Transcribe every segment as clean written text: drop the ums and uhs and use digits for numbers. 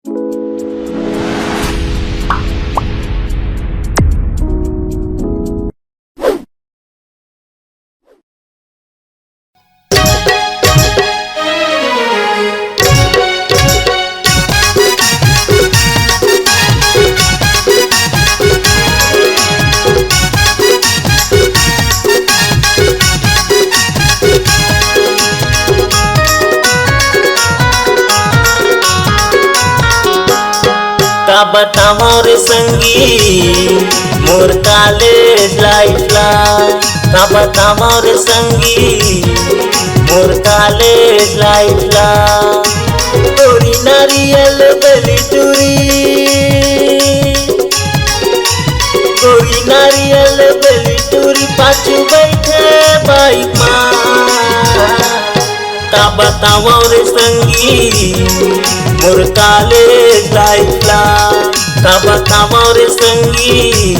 का बताओ रे संगी मोर कॉलेज लाइफ ला। का बताओ रे संगी मोर कॉलेज लाइफ ला। तोरी नारियल बेली टूरी, तोरी नारियल बेली टूरी पाछू बैठे बाइक माँ। का बताओ रे संगी मोर कॉलेज लाइफ ला। का बताओ रे संगी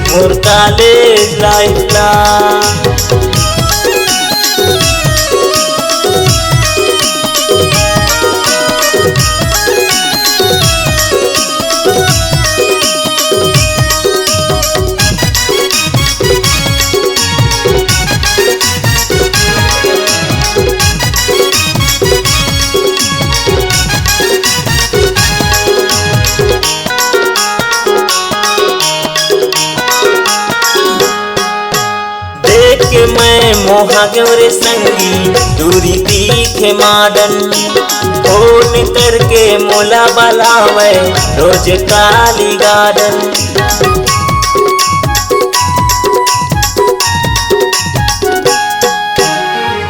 मोर कॉलेज लाइफ ला। के मैं मोहा गयो रे संगी दूरी दिखे मॉडर्न। फोन करके मोला बुलावे रोज काली गार्डन।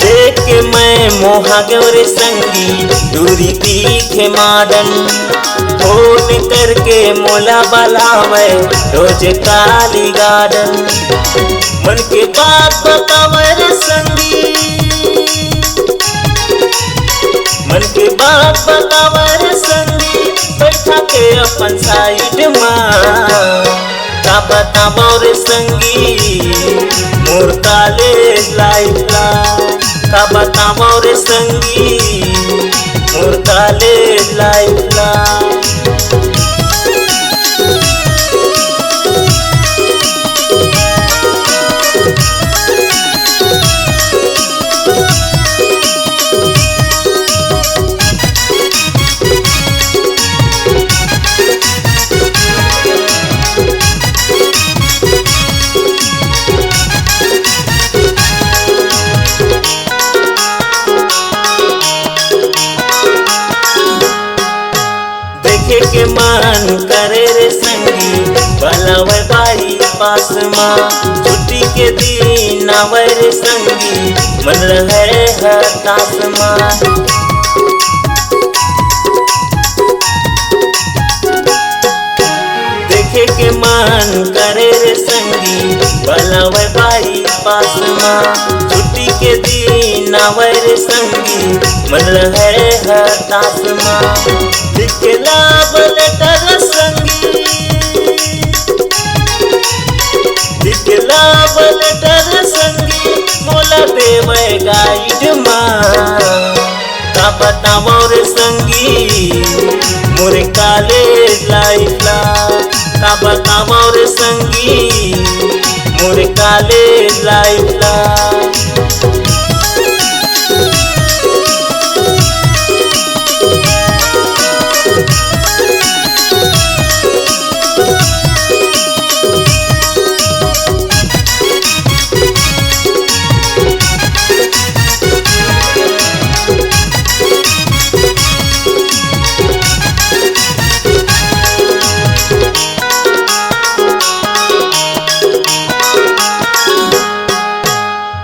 देख के मैं मोहा गयो रे संगी दूरी दिखे मॉडर्न। फोन करके मोला बुलावे रोज काली गार्डन। मन के बात बतावे रे संगी, मन के बात बतावे रे संगी बैठा के अपन साइड माँ। का बताओ रे संगी मोर कॉलेज लाइफ ला। का बताओ रे संगी मोर कॉलेज लाइफ ला। देखे के मन करे रे संगी बुलावे बाई पास माँ। छुट्टी के दिन आवे रे संगी मन रहे हताश माँ। देखे के मन करे रे संगी बुलावे बाई पास माँ। छुट्टी के दिन आवे रे संगी मन रहे हताश माँ। लिखला लेटर संगी, लिखला लेटर संगी मोला देवे गाइड माँ। का बताओ रे संगी मोर कॉलेज लाइफ ला। का बताओ रे संगी मोर कॉलेज लाइफ ला।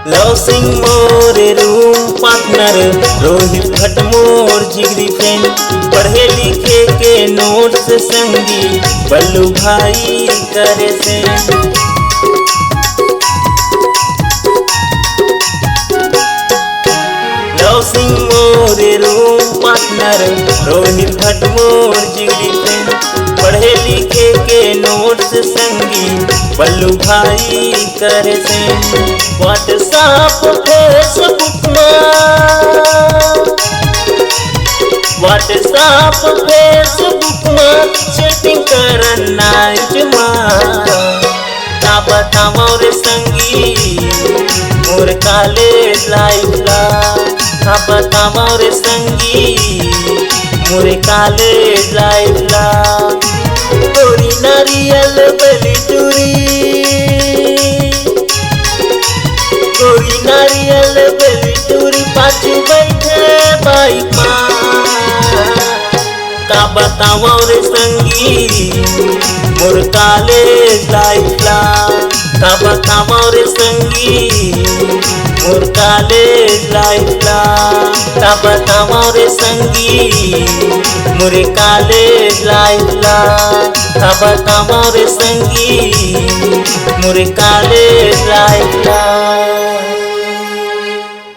लव सिंह मोर रूम पार्टनर रोहित भट्ट मोर जिगरी फ्रेंड। पढ़े लिखे के नोट्स संगी बल्लू भाई करे से। लव सिंह मोर रूम पार्टनर रोहित भट्ट मोर जिगरी फ्रेंड। पढ़े लिखे के नोट्स संगी बल्लू भाई करे से। व्हाट्सएप फेसबुक में, व्हाट्सएप फेसबुक सेटिंग करन नाइट का बताओ रे संगी मोर कॉलेज लाइफ ला का बताओ रे संगी मोर कॉलेज लाइफ ला तोरी नारियल बलि टूरी तोरी नारियल बलि टूरी पाछू बैठे बाइक का बताओ रे संगी मोर कॉलेज लाइफ ला का बताओ रे संगी मोर कॉलेज लाइफ ला का बताओ रे संगी मोर कॉलेज लाइफ ला का बताओ रे संगी मोर कॉलेज लाइफ ला।